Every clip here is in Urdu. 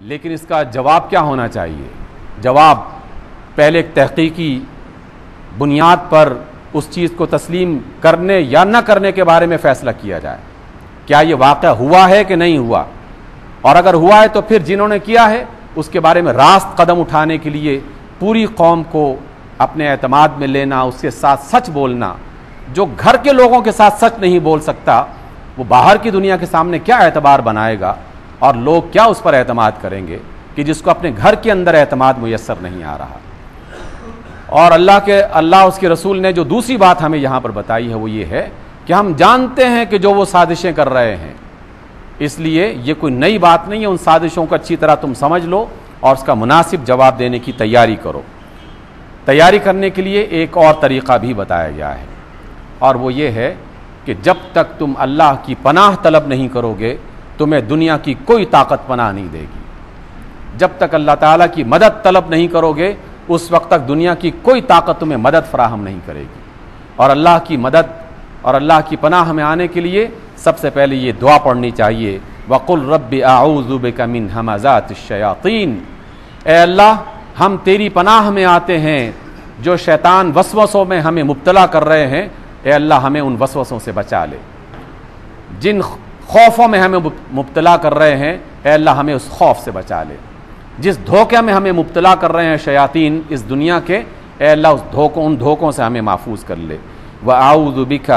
لیکن اس کا جواب کیا ہونا چاہیے؟ جواب پہلے ایک تحقیقی بنیاد پر اس چیز کو تسلیم کرنے یا نہ کرنے کے بارے میں فیصلہ کیا جائے، کیا یہ واقعہ ہوا ہے کہ نہیں ہوا، اور اگر ہوا ہے تو پھر جنہوں نے کیا ہے اس کے بارے میں راست قدم اٹھانے کے لیے پوری قوم کو اپنے اعتماد میں لینا، اس کے ساتھ سچ بولنا۔ جو گھر کے لوگوں کے ساتھ سچ نہیں بول سکتا وہ باہر کی دنیا کے سامنے کیا اعتبار بنائے گا، اور لوگ کیا اس پر اعتماد کریں گے کہ جس کو اپنے گھر کے اندر اعتماد میسر نہیں آ رہا۔ اور اللہ اس کے رسول نے جو دوسری بات ہمیں یہاں پر بتائی ہے وہ یہ ہے کہ ہم جانتے ہیں کہ جو وہ سازشیں کر رہے ہیں، اس لیے یہ کوئی نئی بات نہیں ہے، ان سازشوں کو اچھی طرح تم سمجھ لو اور اس کا مناسب جواب دینے کی تیاری کرو۔ تیاری کرنے کے لیے ایک اور طریقہ بھی بتایا گیا ہے، اور وہ یہ ہے کہ جب تک تم اللہ کی پناہ طلب نہیں کرو گے تمہیں دنیا کی کوئی طاقت پناہ نہیں دے گی۔ جب تک اللہ تعالیٰ کی مدد طلب نہیں کرو گے اس وقت تک دنیا کی کوئی طاقت تمہیں مدد فراہم نہیں کرے گی۔ اور اللہ کی مدد اور اللہ کی پناہ میں آنے کے لیے سب سے پہلے یہ دعا پڑھنی چاہیے، وَقُلْ رَبِّ أَعُوذُ بِكَ مِنْ هَمَزَاتِ الشَّيَاطِينِ، اے اللہ ہم تیری پناہ میں آتے ہیں جو شیطان وسوسوں میں ہمیں مبتلا کر رہے ہیں، اے اللہ ہمیں ان وسوسوں سے بچا لے۔ جن خوفوں میں ہمیں مبتلا کر رہے ہیں اے اللہ ہمیں اس خوف سے بچا لے۔ جس دھوکے میں ہمیں مبتلا کر رہے ہیں شیاطین اس دنیا کے، اے اللہ ان دھوکوں سے ہمیں محفوظ کر لے۔ وَأَعُوذُ بِكَ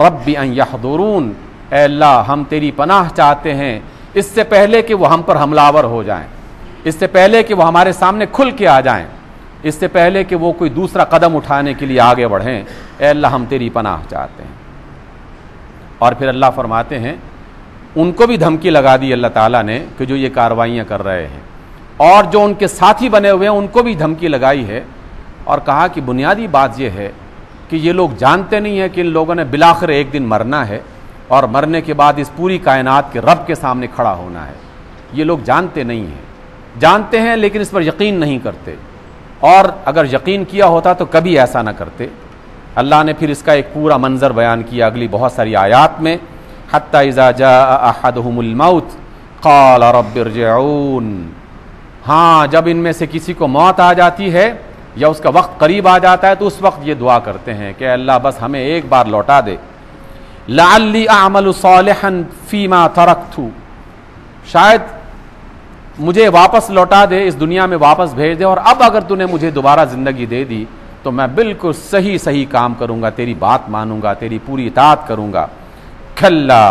رَبِّ أَن يَحْضُرُونَ، اے اللہ ہم تیری پناہ چاہتے ہیں اس سے پہلے کہ وہ ہم پر حملہ آور ہو جائیں، اس سے پہلے کہ وہ ہمارے سامنے کھل کے آ جائیں، اس سے پہلے کہ وہ کوئی دوسرا قدم اٹھانے کے لیے آگے بڑھیں، اے اللہ ہم تیری پناہ چاہتے ہیں۔ اور پھر اللہ فرماتے ہیں ان کو بھی دھمکی لگا دی اللہ تعالیٰ نے کہ جو یہ کاروائیاں کر رہے ہیں، اور جو ان کے ساتھی بنے ہوئے ہیں ان کو بھی دھمکی لگائی ہے، اور کہا کہ بنیادی بات یہ ہے کہ یہ لوگ جانتے نہیں ہیں کہ ان لوگوں نے بالآخر ایک دن مرنا ہے، اور مرنے کے بعد اس پوری کائنات کے رب کے سامنے کھڑا ہونا ہے۔ یہ لوگ جانتے نہیں ہیں، جانتے ہیں لیکن اس پر یقین نہیں کرتے، اور اگر یقین کیا ہوتا تو کبھی ایسا نہ کرتے۔ اللہ نے پھر اس کا ایک پورا منظر بیان کیا اگلی بہت ساری آیات میں، حتی اذا جاء احدهم الموت قال رب ارجعون، ہاں جب ان میں سے کسی کو موت آ جاتی ہے یا اس کا وقت قریب آ جاتا ہے تو اس وقت یہ دعا کرتے ہیں کہ اللہ بس ہمیں ایک بار لوٹا دے، لعلی اعمل صالحا فیما ترکت، شاید مجھے واپس لوٹا دے، اس دنیا میں واپس بھیج دے، اور اب اگر تو نے مجھے دوبارہ زندگی دے دی تو میں بالکل صحیح کام کروں گا، تیری بات مانوں گا، تیری پوری اطاعت کروں گا۔ کھلا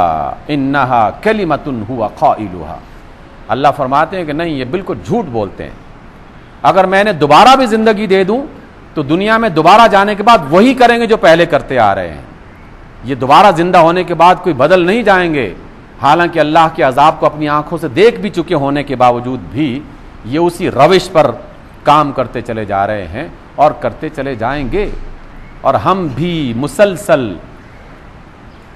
انہا کلمۃ ہوا قائلھا، اللہ فرماتے ہیں کہ نہیں یہ بالکل جھوٹ بولتے ہیں، اگر میں نے دوبارہ بھی زندگی دے دوں تو دنیا میں دوبارہ جانے کے بعد وہی کریں گے جو پہلے کرتے آ رہے ہیں، یہ دوبارہ زندہ ہونے کے بعد کوئی بدل نہیں جائیں گے، حالانکہ اللہ کے عذاب کو اپنی آنکھوں سے دیکھ بھی چکے ہونے کے باوجود بھی یہ اسی روش پر کام کرتے چلے جا رہے ہیں اور کرتے چلے جائیں گے۔ اور ہم بھی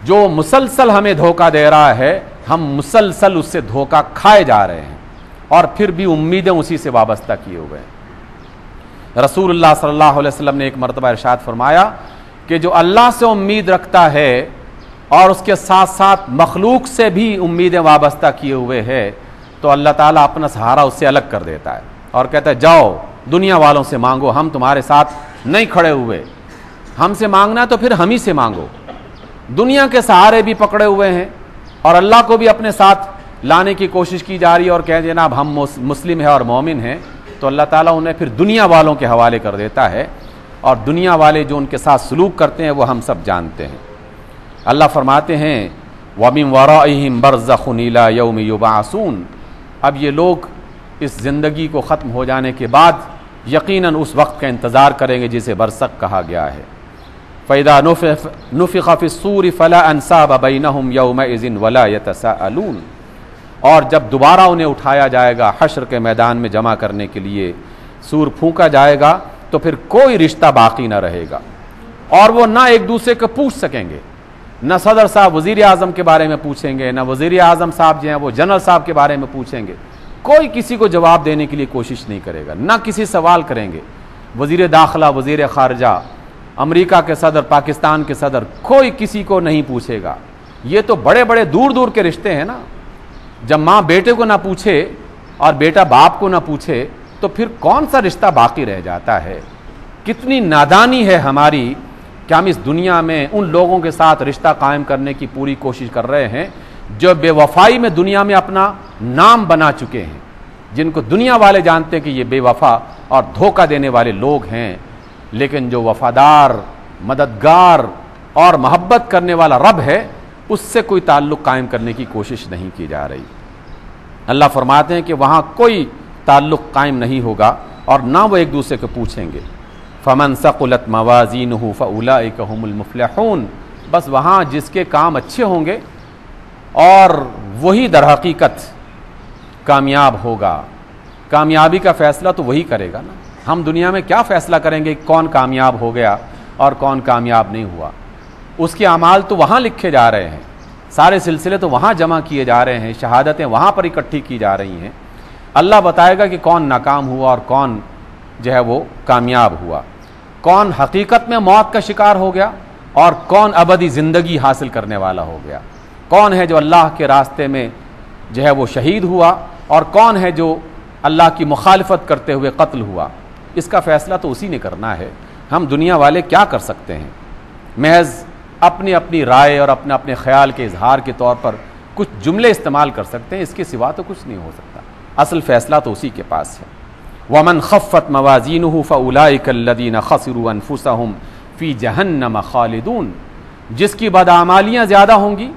جو مسلسل ہمیں دھوکہ دے رہا ہے ہم مسلسل اس سے دھوکہ کھائے جا رہے ہیں، اور پھر بھی امیدیں اسی سے وابستہ کیے ہوئے ہیں۔ رسول اللہ صلی اللہ علیہ وسلم نے ایک مرتبہ ارشاد فرمایا کہ جو اللہ سے امید رکھتا ہے اور اس کے ساتھ ساتھ مخلوق سے بھی امیدیں وابستہ کیے ہوئے ہے تو اللہ تعالیٰ اپنا سہارا اس سے الگ کر دیتا ہے اور کہتا ہے جاؤ دنیا والوں سے مانگو، ہم تمہارے ساتھ نہیں کھڑے ہوئے، ہم سے مانگنا تو پھر ہم ہی سے مانگو۔ دنیا کے سہارے بھی پکڑے ہوئے ہیں اور اللہ کو بھی اپنے ساتھ لانے کی کوشش کی جا رہی ہے اور کہ جناب ہم مسلم ہیں اور مومن ہیں، تو اللہ تعالیٰ انہیں پھر دنیا والوں کے حوالے کر دیتا ہے، اور دنیا والے جو ان کے ساتھ سلوک کرتے ہیں وہ ہم سب جانتے ہیں۔ اللہ فرماتے ہیں وَمِن وَرَائِهِمْ بَرْزَخٌ إِلَى يَوْمِ يُبْعَثُونَ، اب یہ لوگ اس زندگی کو ختم ہو جانے کے بعد یقیناً اس وقت کا انتظار کریں گے جسے برزخ کہا گیا ہے۔ فَإِذَا نُفِخَ فِي الصُّورِ فَلَا أَنْسَابَ بَيْنَهُمْ يَوْمَئِذٍ وَلَا يَتَسَاءَلُونَ، اور جب دوبارہ انہیں اٹھایا جائے گا حشر کے میدان میں جمع کرنے کے لیے، سور پھونکا جائے گا تو پھر کوئی رشتہ باقی نہ رہے گا، اور وہ نہ ایک دوسرے کو پوچھ سکیں گے، نہ صدر صاحب وزیر اعظم کے بارے میں پوچھیں گے، نہ وزیر اعظم صاحب جو ہیں وہ جنرل صاحب کے بارے میں پوچھیں گے، کوئی کسی کو جواب دینے کے لیے کوشش نہیں کرے گا، نہ کسی سوال کریں گے۔ وزیر داخلہ، وزیر خارجہ، امریکہ کے صدر، پاکستان کے صدر، کوئی کسی کو نہیں پوچھے گا۔ یہ تو بڑے بڑے دور دور کے رشتے ہیں نا، جب ماں بیٹے کو نہ پوچھے اور بیٹا باپ کو نہ پوچھے تو پھر کون سا رشتہ باقی رہ جاتا ہے؟ کتنی نادانی ہے ہماری کہ ہم اس دنیا میں ان لوگوں کے ساتھ رشتہ قائم کرنے کی پوری کوشش کر رہے ہیں جو بے وفائی میں دنیا میں اپنا نام بنا چکے ہیں، جن کو دنیا والے جانتے ہیں کہ یہ بے وفا اور دھوکہ دینے والے لوگ ہیں، لیکن جو وفادار، مددگار اور محبت کرنے والا رب ہے اس سے کوئی تعلق قائم کرنے کی کوشش نہیں کی جا رہی۔ اللہ فرماتے ہیں کہ وہاں کوئی تعلق قائم نہیں ہوگا اور نہ وہ ایک دوسرے کو پوچھیں گے۔ فَمَنْ ثَقُلَتْ مَوَازِينُهُ فَأُولَئِكَ هُمُ الْمُفْلِحُونَ، بس وہاں جس کے کام اچھے ہوں گے اور وہی در حقیقت کامیاب ہوگا۔ کامیابی کا فیصلہ تو وہی کرے گا نا۔ ہم دنیا میں کیا فیصلہ کریں گے کون کامیاب ہو گیا اور کون کامیاب نہیں ہوا؟ اس کے اعمال تو وہاں لکھے جا رہے ہیں، سارے سلسلے تو وہاں جمع کیے جا رہے ہیں، شہادتیں وہاں پر اکٹھی کی جا رہی ہیں۔ اللہ بتائے گا کہ کون ناکام ہوا اور کون جو ہے وہ کامیاب ہوا، کون حقیقت میں موت کا شکار ہو گیا اور کون ابدی زندگی حاصل کرنے والا ہو گیا، کون ہے جو اللہ کے راستے میں جو ہے وہ شہید ہوا اور کون ہے جو اللہ کی مخالفت کرتے ہوئے قتل ہوا۔ اس کا فیصلہ تو اسی نے کرنا ہے۔ ہم دنیا والے کیا کر سکتے ہیں؟ محض اپنی اپنی رائے اور اپنے اپنے خیال کے اظہار کے طور پر کچھ جملے استعمال کر سکتے ہیں، اس کے سوا تو کچھ نہیں ہو سکتا۔ اصل فیصلہ تو اسی کے پاس ہے۔ وَمَنْ خَفَّتْ مَوَازِينُهُ فَأُولَئِكَ الَّذِينَ خَسِرُوا أَنفُسَهُمْ فِي جَهَنَّمَ خَالِدُونَ، جس کی بداعمالیاں زیادہ ہوں گی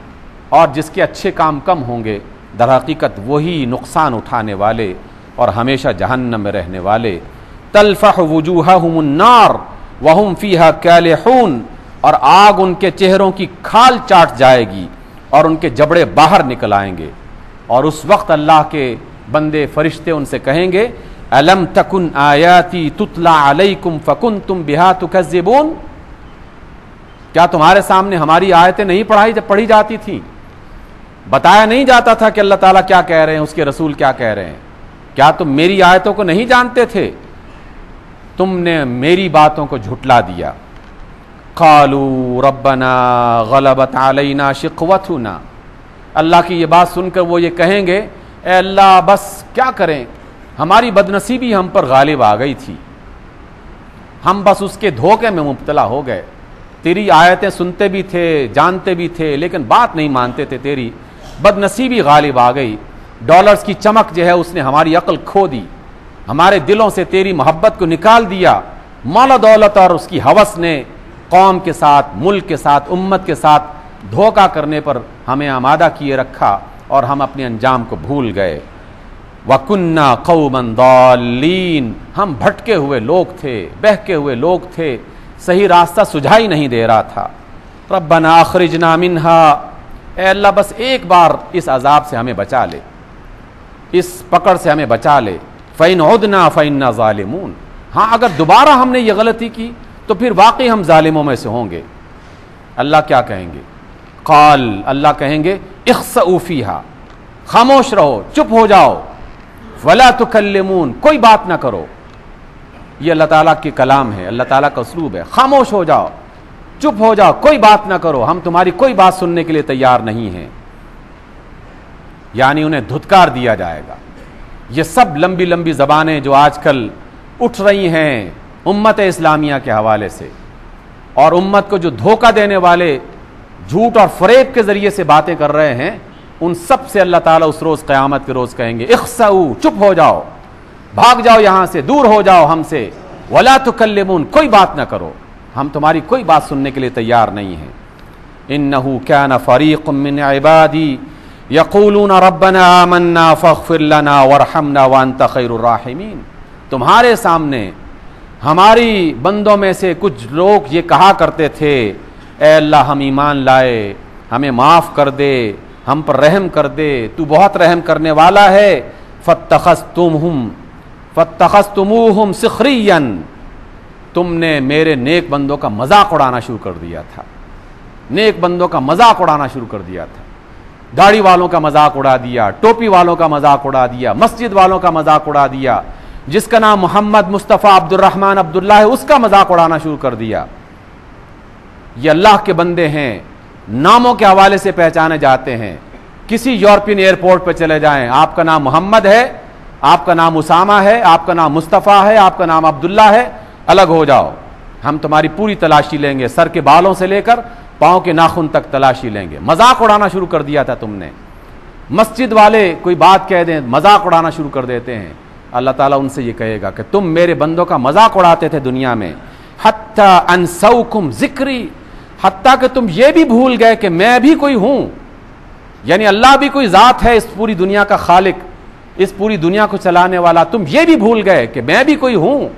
اور جس کے اچھے کام کم ہوں گے، در حقیقت وہی نقصان اٹھانے والے اور ہمیشہ جہنم میں رہنے والے۔ تَلْفَحُ وُجُوهَهُمُ النَّارُ وَهُمْ فِيهَا كَالِحُونَ، اور آگ ان کے چہروں کی کھال چاٹ جائے گی اور ان کے جبڑے باہر نکل آئیں گے، اور اس وقت اللہ کے بندے فرشتے ان سے کہیں گے أَلَمْ تَكُنْ آيَاتِي تُتْلَى عَلَيْكُمْ فَكُنْتُمْ بِهَا تُكَذِّبُونَ، کیا تمہارے سامنے ہماری آیتیں نہیں پڑھی جاتی تھیں؟ بتایا نہیں جاتا تھا کہ اللہ تعالیٰ کیا کہہ رہے ہیں، اس کے رسول کیا کہہ رہے ہیں؟ کیا تم میری آیتوں کو نہیں جانتے تھے؟ تم نے میری باتوں کو جھٹلا دیا۔ قالوا ربنا غلبت علینا شقوتنا، اللہ کی یہ بات سن کر وہ یہ کہیں گے اے اللہ بس کیا کریں، ہماری بدنصیبی ہم پر غالب آ گئی تھی، ہم بس اس کے دھوکے میں مبتلا ہو گئے، تیری آیتیں سنتے بھی تھے جانتے بھی تھے لیکن بات نہیں مانتے تھے، تیری بدنصیبی غالب آ گئی، ڈالرز کی چمک جو ہے اس نے ہماری عقل کھو دی، ہمارے دلوں سے تیری محبت کو نکال دیا، مال و دولت اور اس کی ہوس نے قوم کے ساتھ، ملک کے ساتھ، امت کے ساتھ دھوکہ کرنے پر ہمیں آمادہ کیے رکھا اور ہم اپنے انجام کو بھول گئے۔ وَكُنَّا قَوْمًا ضَالِّينَ، ہم بھٹکے ہوئے لوگ تھے، بہکے ہوئے لوگ تھے، صحیح راستہ سجھائی نہیں دے رہا تھا۔ رَبَّنَا أَخْرِجْنَا مِنْهَا، اے اللہ بس ایک بار اس عذاب سے ہمیں بچا لے، اس پکڑ سے ہمیں بچا لے۔ فَإِنْ عُدْنَا فَإِنَّا ظَالِمُونَ، ہاں اگر دوبارہ ہم نے یہ غلطی کی تو پھر واقعی ہم ظالموں میں سے ہوں گے۔ اللہ کیا کہیں گے؟ قال، اللہ کہیں گے اخسؤوا فیہا، خاموش رہو، چپ ہو جاؤ، ولا تکلمون، کوئی بات نہ کرو۔ یہ اللہ تعالیٰ کی کلام ہے، اللہ تعالیٰ کا اسلوب ہے، خاموش ہو جاؤ، چپ ہو جاؤ، کوئی بات نہ کرو، ہم تمہاری کوئی بات سننے کے لیے تیار نہیں ہیں، یعنی انہیں دھتکار دیا جائے گا۔ یہ سب لمبی لمبی زبانیں جو آج کل اٹھ رہی ہیں امت اسلامیہ کے حوالے سے، اور امت کو جو دھوکہ دینے والے جھوٹ اور فریب کے ذریعے سے باتیں کر رہے ہیں، ان سب سے اللہ تعالیٰ اس روز قیامت کے روز کہیں گے اخسؤوا، چپ ہو جاؤ، بھاگ جاؤ یہاں سے، دور ہو جاؤ ہم سے، ولا تکلمون، کوئی بات نہ کرو، ہم تمہاری کوئی بات سننے کے لیے تیار نہیں ہیں۔ انہ کان فریق من عبادی یقولون ربنا آمنا فاغفر لنا وارحمنا وانت خیر الراحمین، تمہارے سامنے ہماری بندوں میں سے کچھ لوگ یہ کہا کرتے تھے اے اللہ ہم ایمان لائے، ہمیں معاف کر دے، ہم پر رحم کر دے، تو بہت رحم کرنے والا ہے۔ فاتخذتموہم سخریا، تم نے میرے نیک بندوں کا مذاق اڑانا شروع کر دیا تھا، نیک بندوں کا مذاق اڑانا شروع کر دیا تھا، داڑھی والوں کا مذاق اڑا دیا، ٹوپی والوں کا مذاق اڑا دیا، مسجد والوں کا مذاق اڑا دیا، جس کا نام محمد مصطفیٰ عبد الرحمن عبداللہ ہے اس کا مذاق اڑانا شروع کر دیا۔ یہ اللہ کے بندے ہیں، ناموں کے حوالے سے پہچانے جاتے ہیں، کسی یورپین ایئرپورٹ پہ چلے جائیں، آپ کا نام محمد ہے آپ کا نام اسامہ ہے، آپ کا نام مصطفیٰ ہے، آپ کا نام عبداللہ ہے، الگ ہو جاؤ، ہم تمہاری پوری تلاشی لیں گے، سر کے بالوں سے لے کر پاؤں کے ناخن تک تلاشی لیں گے۔ مذاق اڑانا شروع کر دیا تھا تم نے، مسجد والے کوئی بات کہہ دیں مذاق اڑانا شروع کر دیتے ہیں۔ اللہ تعالیٰ ان سے یہ کہے گا کہ تم میرے بندوں کا مذاق اڑاتے تھے دنیا میں، حتی انسوکم ذکری، حتیٰ کہ تم یہ بھی بھول گئے کہ میں بھی کوئی ہوں، یعنی اللہ بھی کوئی ذات ہے، اس پوری دنیا کا خالق، اس پوری دنیا کو چلانے والا، تم یہ بھی بھول گئے کہ میں بھی کوئی ہوں،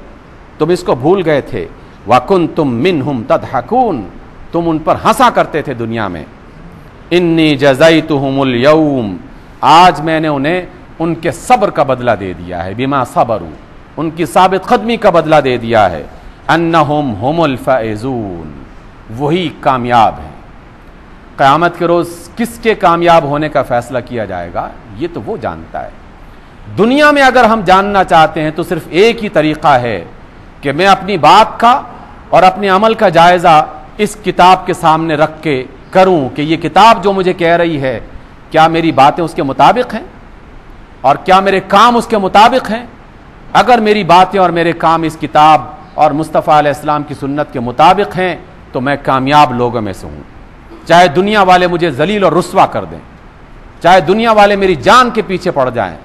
تم اس کو بھول گئے تھے۔ وَكُنْتُم مِّنْهُمْ تَضْحَكُونَ، تم ان پر ہنسا کرتے تھے دنیا میں۔ انی جزیتہم اليوم، آج میں نے انہیں ان کے صبر کا بدلہ دے دیا ہے، بما صبروا، ان کی ثابت قدمی کا بدلہ دے دیا ہے، انہم ہم الفائزون، وہی کامیاب ہیں۔ قیامت کے روز کس کے کامیاب ہونے کا فیصلہ کیا جائے گا یہ تو وہ جانتا ہے۔ دنیا میں اگر ہم جاننا چاہتے ہیں تو صرف ایک ہی طریقہ ہے کہ میں اپنی بات کا اور اپنے عمل کا جائزہ اس کتاب کے سامنے رکھ کے کروں کہ یہ کتاب جو مجھے کہہ رہی ہے کیا میری باتیں اس کے مطابق ہیں اور کیا میرے کام اس کے مطابق ہیں۔ اگر میری باتیں اور میرے کام اس کتاب اور مصطفیٰ علیہ السلام کی سنت کے مطابق ہیں تو میں کامیاب لوگوں میں سے ہوں، چاہے دنیا والے مجھے ذلیل اور رسوا کر دیں، چاہے دنیا والے میری جان کے پیچھے پڑ جائیں،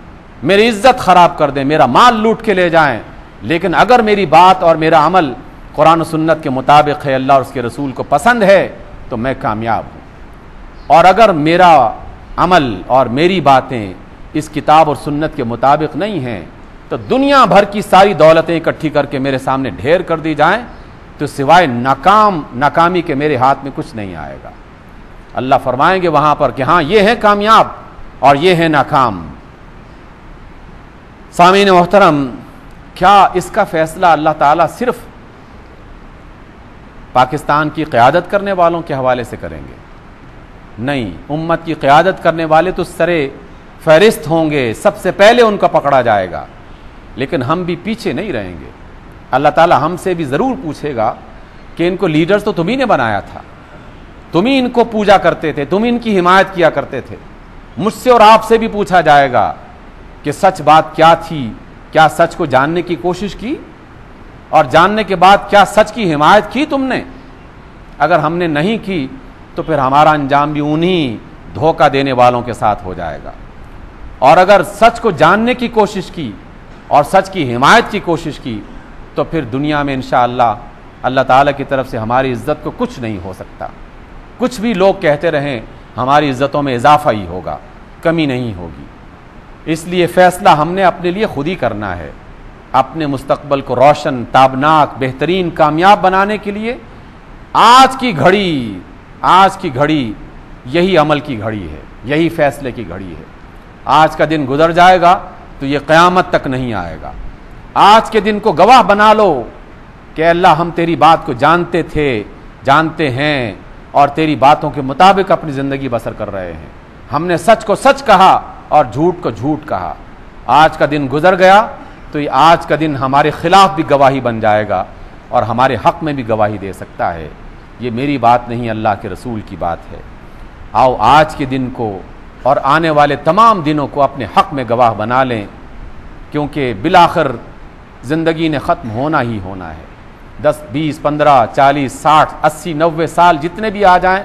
میری عزت خراب کر دیں، میرا مال لوٹ کے لے جائیں، لیکن اگر میری بات اور میرا عمل قرآن و سنت کے مطابق ہے، اللہ اور اس کے رسول کو پسند ہے تو میں کامیاب ہوں۔ اور اگر میرا عمل اور میری باتیں اس کتاب اور سنت کے مطابق نہیں ہیں تو دنیا بھر کی ساری دولتیں اکٹھی کر کے میرے سامنے ڈھیر کر دی جائیں تو سوائے ناکامی کے میرے ہاتھ میں کچھ نہیں آئے گا۔ اللہ فرمائیں گے وہاں پر کہ ہاں یہ ہے کامیاب اور یہ ہے ناکام۔ سامعین محترم، کیا اس کا فیصلہ اللہ تعالیٰ صرف پاکستان کی قیادت کرنے والوں کے حوالے سے کریں گے؟ نہیں، امت کی قیادت کرنے والے تو سرے فہرست ہوں گے، سب سے پہلے ان کا پکڑا جائے گا، لیکن ہم بھی پیچھے نہیں رہیں گے۔ اللہ تعالیٰ ہم سے بھی ضرور پوچھے گا کہ ان کو لیڈرز تو تم ہی نے بنایا تھا، تم ہی ان کو پوجا کرتے تھے، تم ہی ان کی حمایت کیا کرتے تھے۔ مجھ سے اور آپ سے بھی پوچھا جائے گا کہ سچ بات کیا تھی، کیا سچ کو جاننے کی کوشش کی اور جاننے کے بعد کیا سچ کی حمایت کی تم نے؟ اگر ہم نے نہیں کی تو پھر ہمارا انجام بھی انہی دھوکہ دینے والوں کے ساتھ ہو جائے گا۔ اور اگر سچ کو جاننے کی کوشش کی اور سچ کی حمایت کی کوشش کی تو پھر دنیا میں انشاءاللہ اللہ تعالیٰ کی طرف سے ہماری عزت کو کچھ نہیں ہو سکتا۔ کچھ بھی لوگ کہتے رہیں ہماری عزتوں میں اضافہ ہی ہوگا، کمی نہیں ہوگی۔ اس لیے فیصلہ ہم نے اپنے لیے خود ہی کرنا ہے۔ اپنے مستقبل کو روشن، تابناک، بہترین، کامیاب بنانے کے لیے آج کی گھڑی یہی عمل کی گھڑی ہے، یہی فیصلے کی گھڑی ہے۔ آج کا دن گزر جائے گا تو یہ قیامت تک نہیں آئے گا۔ آج کے دن کو گواہ بنا لو کہ اللہ ہم تیری بات کو جانتے تھے، جانتے ہیں اور تیری باتوں کے مطابق اپنی زندگی بسر کر رہے ہیں۔ ہم نے سچ کو سچ کہا اور جھوٹ کو جھوٹ کہا۔ آج کا دن گزر گیا تو یہ آج کا دن ہمارے خلاف بھی گواہی بن جائے گا اور ہمارے حق میں بھی گواہی دے سکتا ہے۔ یہ میری بات نہیں، اللہ کے رسول کی بات ہے۔ آؤ آج کے دن کو اور آنے والے تمام دنوں کو اپنے حق میں گواہ بنا لیں، کیونکہ بالآخر زندگی نے ختم ہونا ہی ہونا ہے۔ 10 20 15 40 60 80 90 سال جتنے بھی آ جائیں،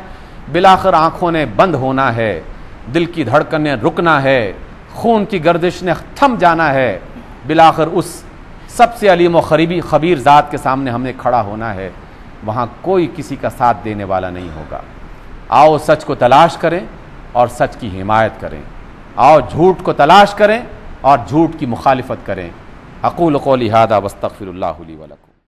بالآخر آنکھوں نے بند ہونا ہے، دل کی دھڑکن نے رکنا ہے، خون کی گردش نے تھم جانا ہے، بالآخر اس سب سے علیم و خبیر ذات کے سامنے ہم نے کھڑا ہونا ہے۔ وہاں کوئی کسی کا ساتھ دینے والا نہیں ہوگا۔ آؤ سچ کو تلاش کریں اور سچ کی حمایت کریں، آؤ جھوٹ کو تلاش کریں اور جھوٹ کی مخالفت کریں۔ اقول قولی ھذا واستغفر اللہ لی ولکم۔